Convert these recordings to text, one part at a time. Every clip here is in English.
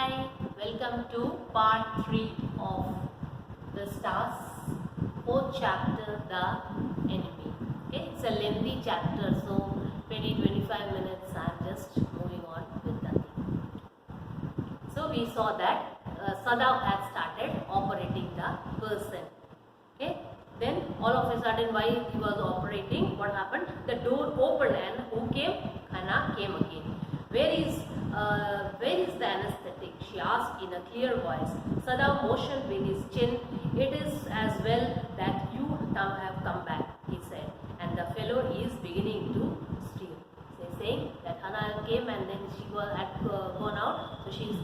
Hi, welcome to part 3 of Vistas 4th chapter, The Enemy. Okay, it's a lengthy chapter, so 20-25 minutes I'm just moving on with the thing. So we saw that Sadav had started operating the person. Okay, then all of a sudden while he was operating, what happened? The door opened and who came? Hannah came again. Where is the anesthetic? She asked in a clear voice. Sadav motioned with his chin. It is as well that you have come back, he said, and the fellow is beginning to steal. Saying that Hannah came and then she had gone out, so she's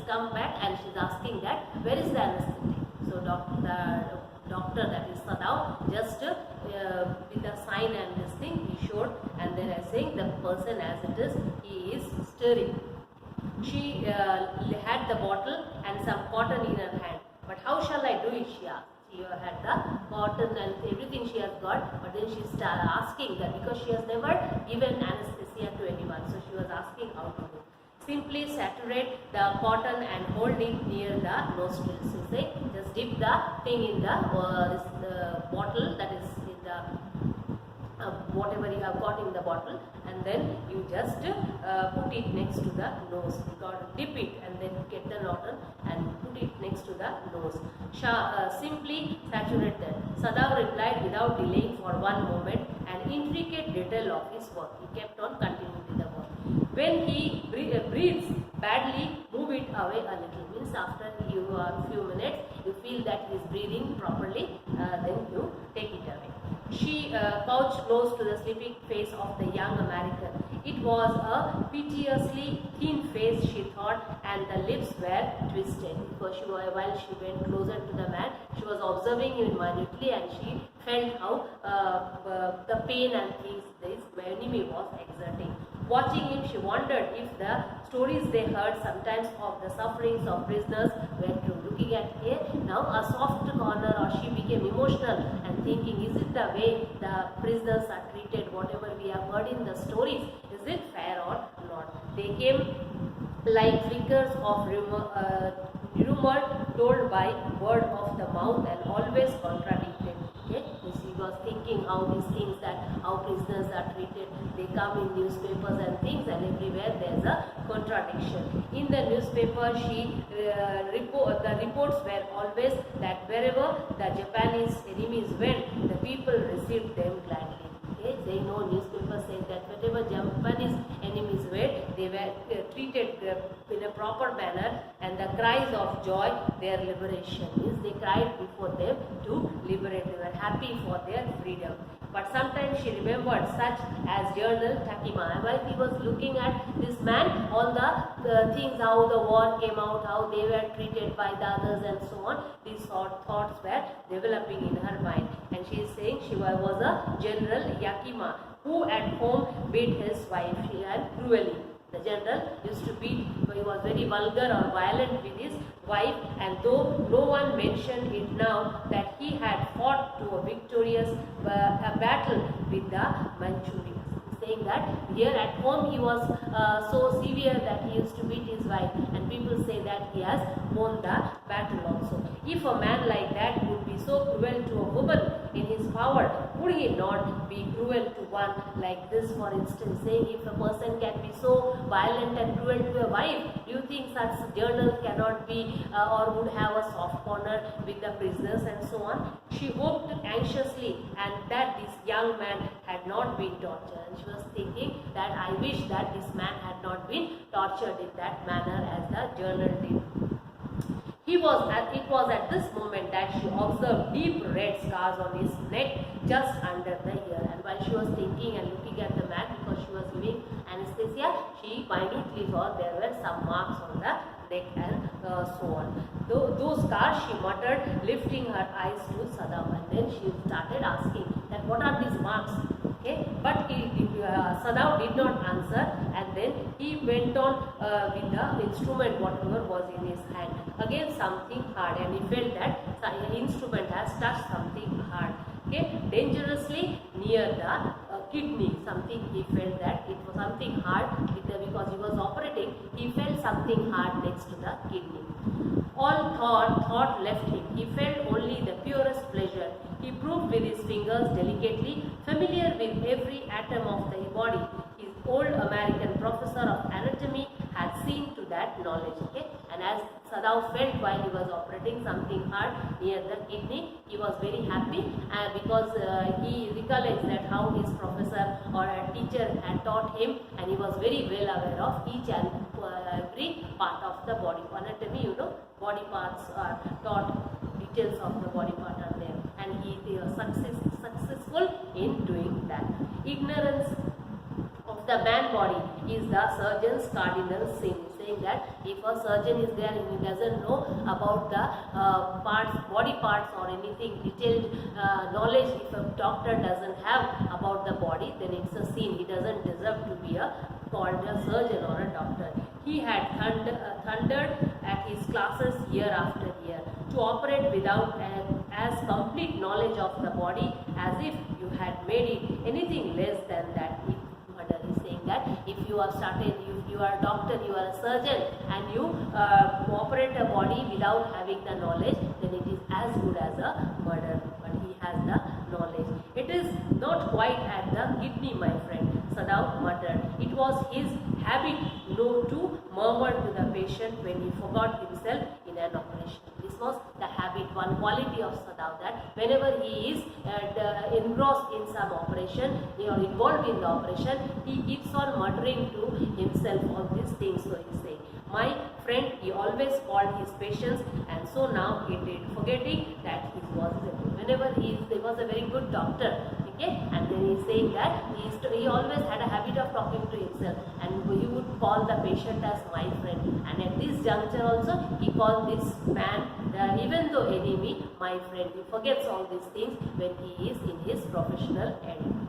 come back and she's asking that where is the anesthetic? So the doctor, that is Sadav, just with a sign and this thing he showed, and then I saying the person as it is, he is stirring. She had the bottle and some cotton in her hand. But how shall I do it? She asked. She had the cotton and everything she has got, but then she started asking that because she has never given anesthesia to anyone, so she was asking how to do. Simply saturate the cotton and hold it near the nostrils. So say, just dip the thing in the bottle, that is in the whatever you have got in the bottle, and then you just put it next to the nose. You got to dip it and then get the cotton and put it next to the nose. Simply saturate that. Sadav replied without delaying for one moment, an intricate detail of his work. He kept on continuing with the work. When he breathes badly, move it away a little. Means after a few minutes, you feel that he is breathing properly, then you take it away. She couched close to the sleeping face of the young American. It was a piteously thin face, she thought, and the lips were twisted. Because while she went closer to the man, she was observing him minutely, and she felt how the pain and things this enemy was exerting. Watching him, she wondered if the stories they heard sometimes of the sufferings of prisoners were true. Looking at here, now a soft corner, or she became emotional and thinking, is it the way the prisoners are treated, whatever we have heard in the stories, is it fair or not? They came like flickers of rumor told by word of the mouth and always contradicted. Okay? He was thinking how these things, that how prisoners are treated, they come in newspapers and things, and everywhere there is a contradiction. In the newspaper, the reports were always that wherever the Japanese enemies went, the people received them gladly. Okay? They know newspapers say that whatever Japanese enemies were, they were treated in a proper manner, and the cries of joy, their liberation is they cried before them to liberate. They were happy for their freedom. But sometimes she remembered such as Journal Takima. While he was looking at this man, all the things, how the war came out, how they were treated by the others and so on, these thoughts were developing in her mind. And she is saying she was a General Yakima who at home beat his wife cruelly. The general used to beat, he was very vulgar or violent with his wife, and though no one mentioned it now, that he had fought to a victorious battle with the Manchurians. Saying that here at home he was so severe that he used to beat his wife, and people say that he has won the battle also. If a man like that would be so cruel to a woman in his power, would he not be cruel to one like this? For instance, saying if a person can be so violent and cruel to a wife, do you think such journal cannot be or would have a soft corner with the prisoners and so on? She hoped anxiously and that this young man had not been tortured. And she was thinking that I wish that this man had not been tortured in that manner as the journal did. It was at this moment that she observed deep red scars on his neck just under the ear. And while she was thinking and looking at the man, because she was giving anesthesia, she minutely saw there were some marks on the neck and so on. Those scars, she muttered, lifting her eyes to Sadav, and then she started asking that what are these marks? Okay, but Sadav did not answer, and then he went on with the instrument whatever was in his hand. Again something hard, and he felt that the instrument has touched something hard. Okay, dangerously near the kidney. Something he felt that it was something hard because he was operating. He felt something hard next to the kidney. All thought left him. He felt only the purest pleasure. He probed with his fingers delicately, familiar with every atom of the body. His old American professor of anatomy had seen to that knowledge. Okay? And as Sadao felt while he was operating something hard near the kidney, he was very happy because he recollects that how his professor or a teacher had taught him, and he was very well aware of each and every part of the body. Anatomy, you know, body parts are taught, details of the body part are there, and he was successful in doing that. Ignorance of the man body is the surgeon's cardinal sin. Saying that if a surgeon is there and he doesn't know about the body parts or anything detailed knowledge, if a doctor doesn't have about the body, then it's a sin. He doesn't deserve to be called a surgeon or a doctor. He had thundered at his classes year after year to operate without as complete knowledge of the body as if you had made it anything less than that. Murder is saying that if you are started, if you are a doctor, you are a surgeon, and you operate a body without having the knowledge, then it is as good as a murder. But he has the knowledge. It is not quite at the kidney, my friend, Sadao muttered. It was his habit to murmur to the patient when he forgot himself in an operation. This was the habit, one quality of Sadao, that whenever he is engrossed in some operation or involved in the operation, he keeps on muttering to himself all these things. So he is saying, my friend, he always called his patients, and so now he did, forgetting that he was whenever he was a very good doctor. Okay, and then he is saying that he always had a habit of talking to himself, and he would call the patient as my friend. And at this juncture also, he called this man, even though enemy, my friend. He forgets all these things when he is in his professional end.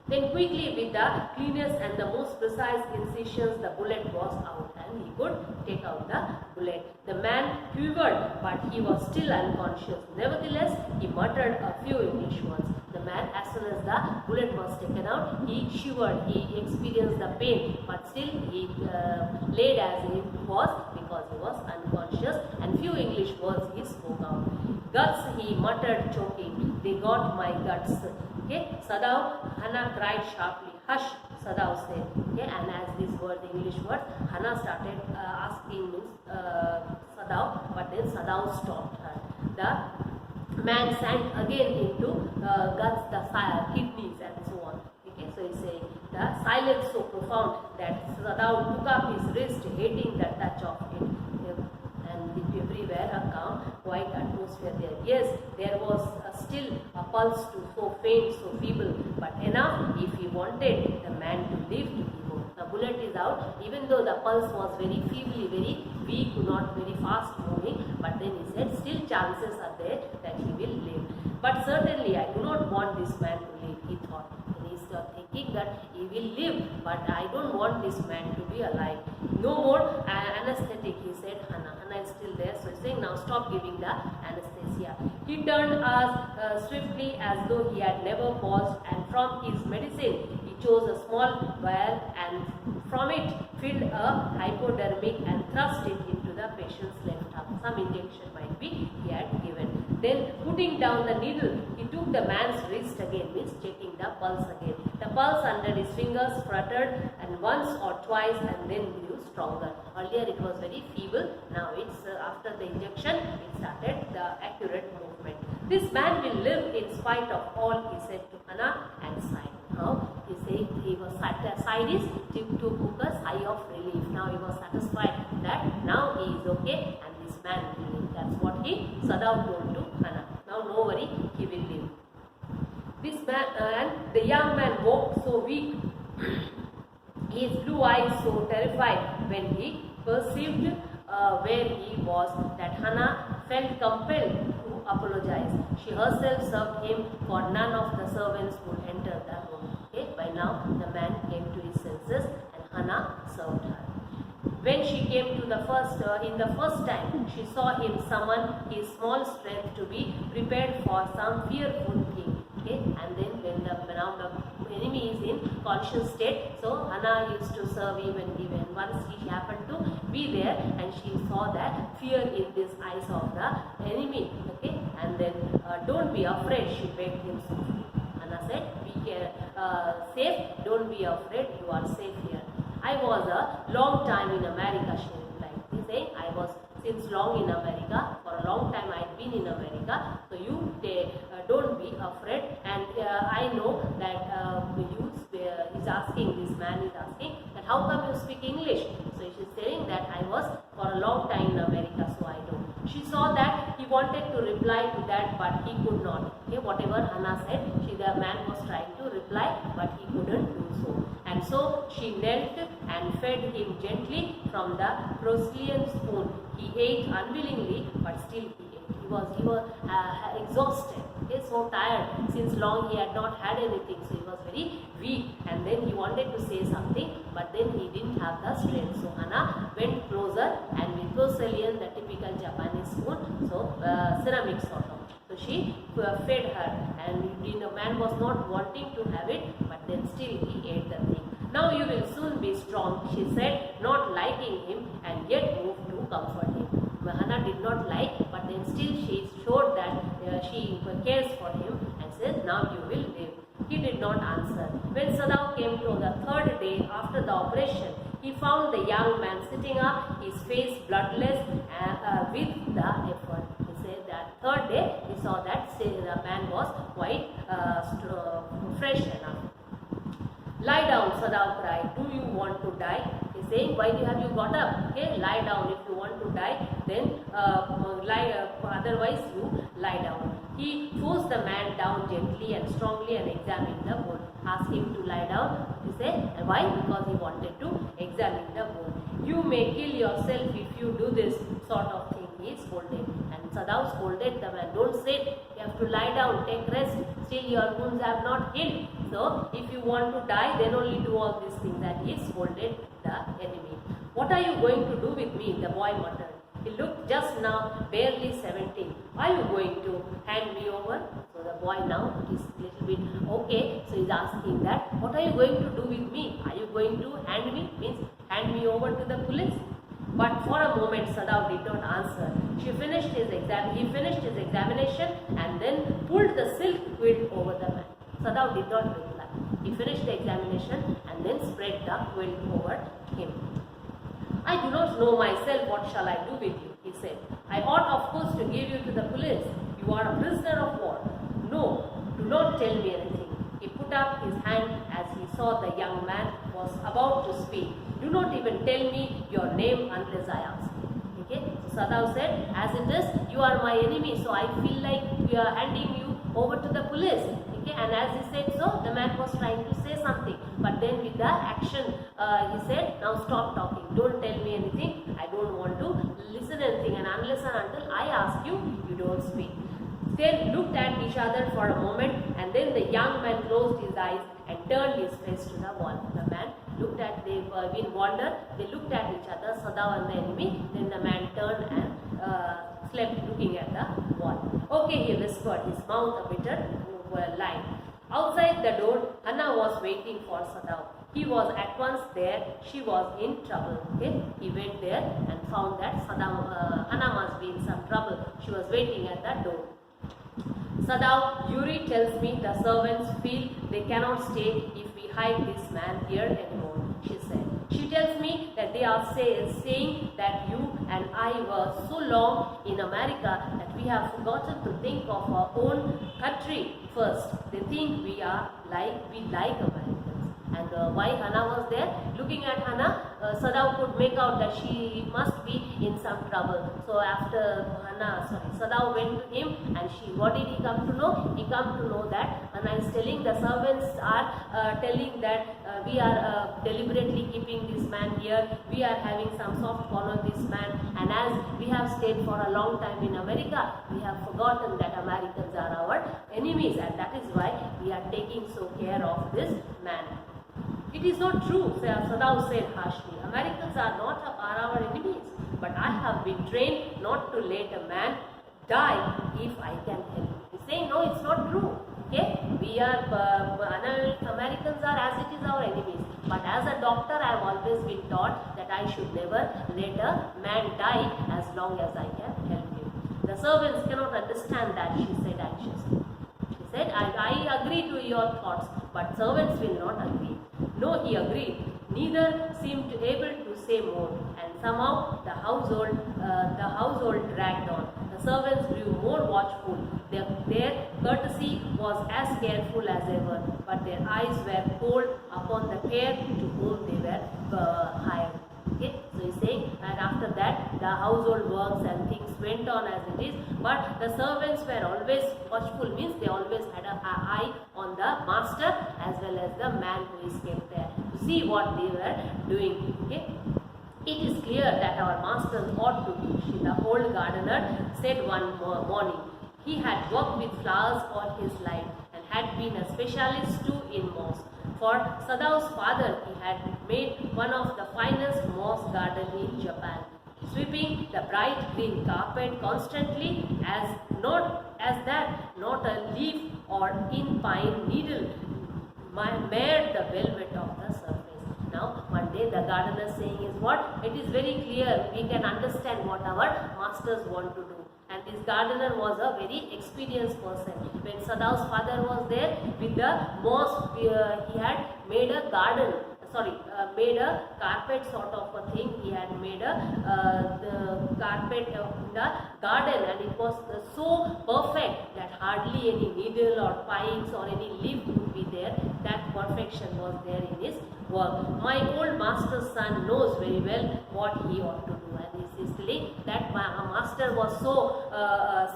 Then quickly, with the cleanest and the most precise incisions, the bullet was out, and he could take out the bullet. The man quivered, but he was still unconscious. Nevertheless, he muttered a few English words. The man, as soon as the bullet was taken out, he shivered, he experienced the pain, but still he laid as he was because he was unconscious, and few English words he spoke out. Guts, he muttered, choking. They got my guts. Okay, Sadao, Hannah cried sharply. Hush, Sadao said. Okay, and as this word, the English word, Hannah started asking Sadao, but then Sadao stopped her. The man sank again into guts, the kidneys, and so on. Okay, so he's saying the silence so profound that Sadao took up his wrist, hating the touch of it. And everywhere a calm, quiet atmosphere there. Yes, there was still a pulse to so faint, so feeble, but enough if he wanted the man to live to be home. The bullet is out, even though the pulse was very feebly, very weak, not very fast moving, but then he said still chances are there that he will live. But certainly I do not want this man to live, he thought. And he started thinking that he will live, but I don't want this man to be alive. No more anesthetic, he said. Hannah is still there, so he's saying now stop giving the anesthesia. He turned as swiftly as though he had never paused, and from his medicine he chose a small vial and from it filled a hypodermic and thrust it into the patient's left arm. Some injection might be he had given. Then putting down the needle, he took the man's wrist again, means checking the pulse again. The pulse under his fingers fluttered and once or twice and then grew stronger. Earlier it was very feeble, now it's after the injection it started the accurate movement. This man will live in spite of all, he said to Hannah and sighed. Now he said he was sighed is to book a sigh of relief. Now he was satisfied that now he is okay and this man will live. That's what Sadao told to Hannah. Now no worry, he will live. This man and the young man woke so weak, his blue eyes so terrified when he perceived where he was, that Hannah felt compelled to apologize. She herself served him, for none of the servants would enter the room. Okay? By now the man came to his senses and Hannah served her. When she came to the first time, she saw him summon his small strength to be prepared for some fearful thing. Okay? And then when the enemy enemy is in conscious state. So Hannah used to serve him and give, and once she happened to be there and she saw that fear in these eyes of the enemy. Okay, and then don't be afraid, she begged him softly. Hannah said, be safe, don't be afraid, you are safe here. I was a long time in America, she replied. He saying, I was since long in America, for a long time I had been in America, so you don't be afraid, and I know that he's asking, this man is asking, that how come you speak English? So she's saying that I was for a long time in America, so I know. She saw that he wanted to reply to that, but he could not. Okay, whatever Hannah said, the man was trying to reply, but he couldn't do so. And so she knelt and fed him gently from the Proclean spoon. He ate unwillingly, but still he ate. He was exhausted, okay, so tired. Since long he had not had anything, so he was very weak. And then he wanted to say something, but then he didn't have the strength. So Hannah went closer and with Proclean, the typical Japanese spoon, so ceramic sort of. So she fed her, and the man was not wanting to have it, but then still he ate the thing. Now you will soon be strong, she said, not liking him, and yet moved to comfort him. Hannah did not like, but then still she showed that she cares for him and says, now you will live. He did not answer. When Sadao came to the third day after the operation, he found the young man sitting up, his face bloodless with the effort. He said that third day he saw that the man was quite fresh enough. Lie down, Sadao cried. Do you want to die? He's saying, why have you got up? Okay, lie down. If you want to die, then otherwise you lie down. He forced the man down gently and strongly and examined the bone. Asked him to lie down. He said, why? Because he wanted to examine the bone. You may kill yourself if you do this sort of thing, he scolded. And Sadao scolded the man. Don't sit. You have to lie down, take rest. Still your wounds have not healed. So if you want to die, then only do all these things. And he scolded the enemy. What are you going to do with me? The boy muttered. He looked just now barely 17. Are you going to hand me over? So the boy now is a little bit okay. So he's asking that, what are you going to do with me? Are you going to hand me? Means hand me over to the police? But for a moment Sadao did not answer. He finished his examination and then pulled the silk quilt over the man. Sadao did not reply. He finished the examination and then spread the quilt over him. I do not know myself, what shall I do with you? He said. I ought of course to give you to the police. You are a prisoner of war. No, do not tell me anything. He put up his hand as he saw the young man was about to speak. Do not even tell me your name unless I ask you. Okay? So Sadao said, as it is, you are my enemy, so I feel like we are handing you over to the police. Okay? And as he said so, the man was trying to say something. But then with the action, he said, now stop talking. Don't tell me anything. I don't want to listen anything. And unless and until I ask you, you don't speak. They looked at each other for a moment, and then the young man closed his eyes and turned his face to the wall. The man looked at, they were in wonder, they looked at each other, Sadao and the enemy. Then the man turned and slept looking at the wall. Okay, he whispered, his mouth a bitter line. Outside the door, Hannah was waiting for Sadao. He was at once there. She was in trouble. Okay, he went there and found that Hannah must be in some trouble. She was waiting at the door. Sadao, Yuri tells me the servants feel they cannot stay if we hide this man here anymore, she said. She tells me that they are saying that you and I were so long in America that we have forgotten to think of our own country first. They think we like Americans. And why Hannah was there? Looking at Hannah, Sadao could make out that she must be in some trouble. So after Sadao went to him, and what did he come to know? He come to know that Hannah is telling the servants are telling that we are deliberately keeping this man here. We are having some soft corner this man, and as we have stayed for a long time in America, we have forgotten that Americans are our enemies, and that is why we are taking so care of this man. It is not true, Sadao said harshly. Americans are our enemies, but I have been trained not to let a man die if I can help. He is saying, no, it's not true. Okay, we are Americans are as it is our enemies. But as a doctor, I have always been taught that I should never let a man die as long as I can help him. The servants cannot understand that, she said anxiously. She said, I agree to your thoughts, but servants will not agree. No, he agreed. Neither seemed able to say more, and somehow the household dragged on. The servants grew more watchful. Their courtesy was as careful as ever, but their eyes were cold upon the pair to whom they were hired. Okay, so he's saying, and after that the household works and things went on as it is, but the servants were always watchful, means they always had an eye on the master as well as the man who is kept there to see what they were doing. Okay, it is clear that our masters ought to do, the old gardener said one morning. He had worked with flowers all his life and had been a specialist too in moss. For Sadav's father, he had made one of the finest moss gardens in Japan, sweeping the bright green carpet constantly not a leaf or in pine needle marred the velvet of the surface. Now, one day the gardener saying is what? It is very clear, we can understand what our masters want to do. And this gardener was a very experienced person. When Sadav's father was there with the moss, he had made a garden, made a carpet sort of a thing. He had made the carpet in the garden, and it was so perfect that hardly any needle or pines or any leaf would be there. That perfection was there in his work. My old master's son knows very well what he ought to do, and he is telling that my master was so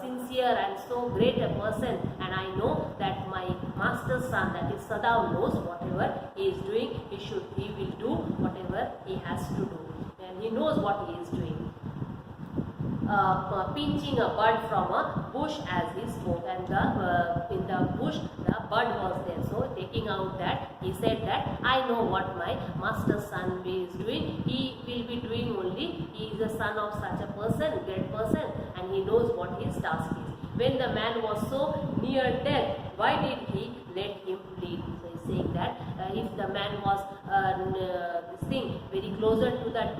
sincere and so great a person, and I know that my master's son, that is Sadav, knows whatever he is doing, he will do whatever he has to do, and he knows what he is doing. Pinching a bud from a bush as he spoke, and in the bush the bud was there. So taking out that, he said that I know what my master's son is doing. He will be doing only. He is the son of such a person, great person, and he knows what his task is. When the man was so near death, why did he let him bleed? So he's saying that if the man was very closer to death,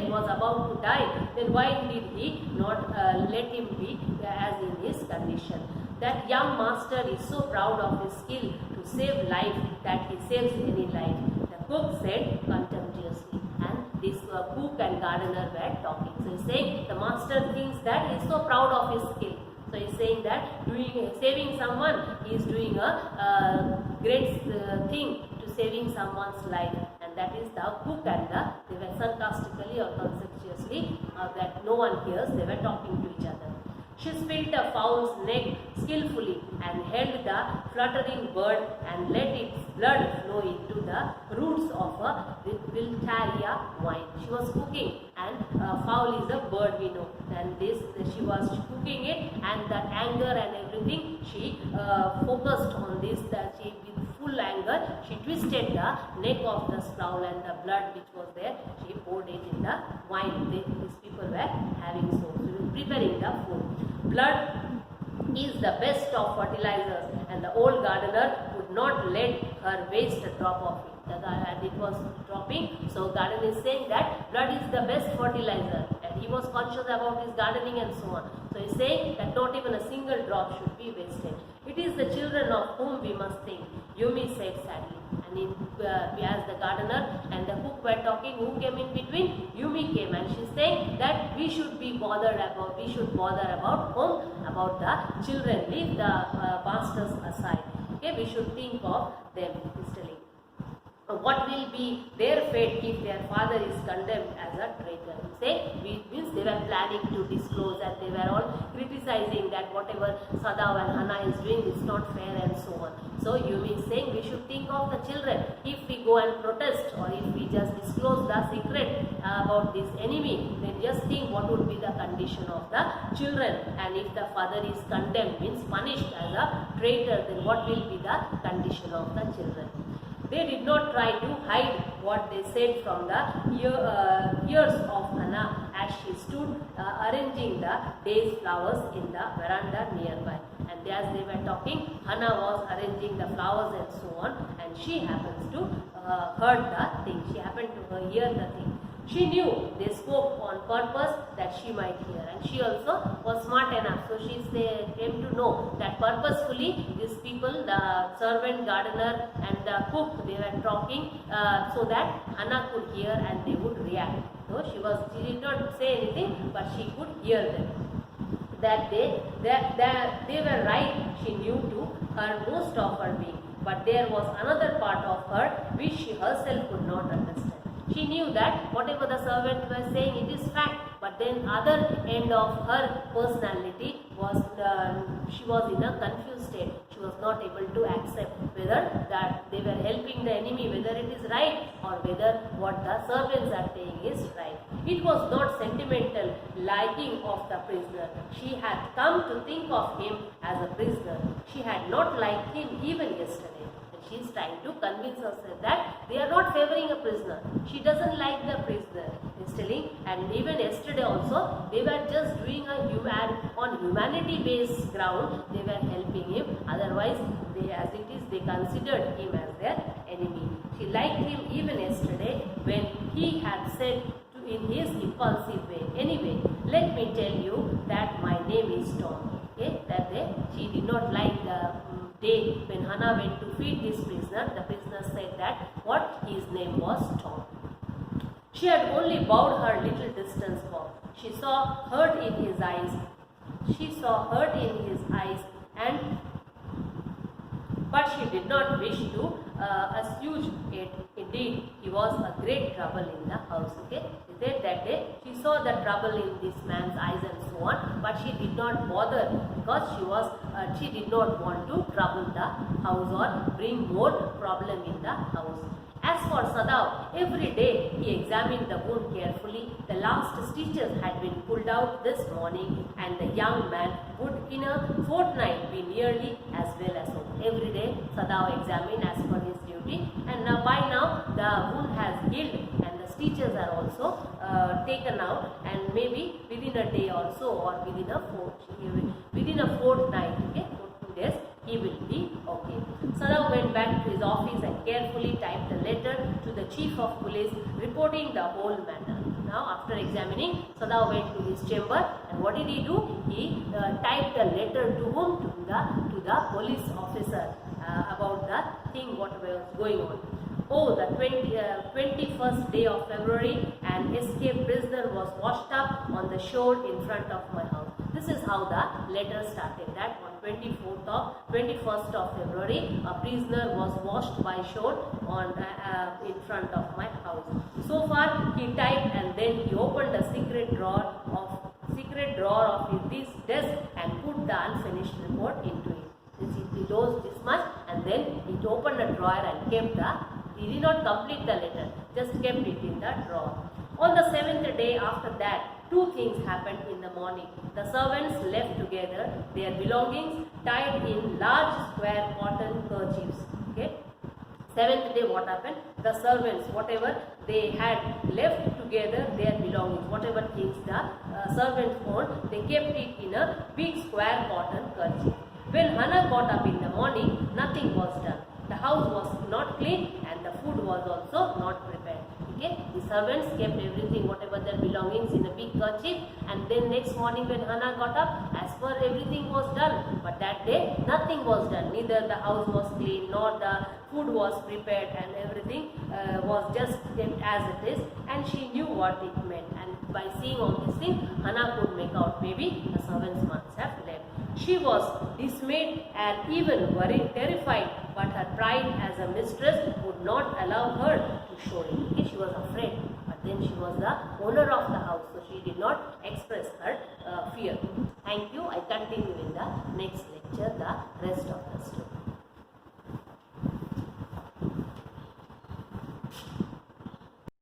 he was about to die, then why did he not let him be as in his condition? That young master is so proud of his skill to save life that he saves any life, the cook said contemptuously, and this cook and gardener were talking. So he's saying the master thinks that he is so proud of his skill. So he is saying that saving someone, he is doing a great thing to saving someone's life, and that is the cook and they were sarcastically or contemptuously that no one hears, they were talking to each other. She split a fowl's neck skillfully and held the fluttering bird and let its blood flow into the roots of a Wiltaria vine. She was cooking, and fowl is a bird, we know, and she was cooking it, and the anger and everything, she focused on this, that she with full anger, she twisted the neck of the fowl, and the blood which was there, she poured it in the wine. These people were having so preparing the food. Blood is the best of fertilizers, and the old gardener would not let her waste a drop of it. And it was dropping, so gardener is saying that blood is the best fertilizer, and he was conscious about his gardening and so on. So he is saying that not even a single drop should be wasted. It is the children of whom we must think, Yumi said sadly. And as the gardener and the cook were talking, who came in between? Yumi came, and she is saying that we should bother about whom? About the children. Leave the masters aside. Okay, we should think of them. He's telling. What will be their fate if their father is condemned as a traitor? Means they were planning to disclose, and they were all criticizing that whatever Sadav and Hana is doing is not fair and so on. So Yumi is saying we should think of the children. If we go and protest, or if we just disclose the secret about this enemy, then just think what would be the condition of the children. And if the father is condemned, means punished as a traitor, then what will be the condition of the children? They did not try to hide what they said from the ears of Hana as she stood arranging the day's flowers in the veranda nearby. and as they were talking, Hannah was arranging the flowers and so on, and she happens to heard the thing. She happened to hear the thing. She knew they spoke on purpose that she might hear, and she also was smart enough. So she came to know that purposefully these people, the servant, gardener and the cook, they were talking so that Hannah could hear and they would react. So she did not say anything, but she could hear them. That they were right, she knew to her most of her being, but there was another part of her which she herself could not understand. She knew that whatever the servant was saying, it is fact, but then other end of her personality was she was in a confused state. She was not able to accept whether that they were helping the enemy, whether it is right or whether what the servants are saying is right. It was not sentimental liking of the prisoner. She had come to think of him as a prisoner. She had not liked him even yesterday. She is trying to convince herself that they are not favoring a prisoner. She doesn't like the prisoner. Is telling, and even yesterday also they were just doing on humanity based ground. They were helping him. Otherwise, they considered him as their enemy. She liked him even yesterday when he had said in his impulsive way, "Anyway, let me tell you that my name is Tom." Okay, that day she did not like the day when Hannah went to feed this prisoner. The prisoner said that his name was Tom. She had only bowed her little distance forward. She saw hurt in his eyes. But she did not wish to assuage it. Indeed, he was a great trouble in the house. Okay, she said that day she saw the trouble in this man's eyes and so on, but she did not bother because she did not want to trouble the house or bring more problem in the house. As for Sadav, every day he examined the wound carefully. The last stitches had been pulled out this morning, and the young man would in a fortnight be nearly as well as home. Every day Sadav examined as per his duty, and by now the wound has healed and the stitches are also taken out, and maybe within a day or so, or within a fortnight, okay, for 2 days, he will be okay. Sadav went back to his office and carefully typed a letter to the chief of police reporting the whole matter. Now, after examining, Sadav went to his chamber, and what did he do? He typed a letter to whom? To the police officer about the thing what was going on. Oh, the 21st day of February, an escaped prisoner was washed up on the shore in front of my house. This is how the letter started, that on 21st of February, a prisoner was washed by shore in front of my house. So far, he typed, and then he opened a secret drawer of his desk and put the unfinished report into it. He knows this much, and then he opened a drawer and he did not complete the letter, just kept it in the drawer. On the 7th day after that, 2 things happened in the morning. The servants left together, their belongings tied in large square cotton kerchiefs. Okay. 7th day, what happened? The servants, whatever they had left together, their belongings, whatever things the servants owned, they kept it in a big square cotton kerchief. When Hannah got up in the morning, nothing was done. The house was not clean and the food was also not prepared. Okay? The servants kept everything, whatever their belongings, in a big kerchief, and then next morning when Hannah got up, as per everything was done. But that day, nothing was done. Neither the house was clean, nor the food was prepared, and everything was just kept as it is. And she knew what it meant. And by seeing all these things, Hannah could make out maybe the servants must have left. She was dismayed and even worried, terrified, but her pride as a mistress would not allow her to show it. Okay, she was afraid, but then she was the owner of the house, so she did not express her fear. Thank you. I continue in the next lecture the rest of the story.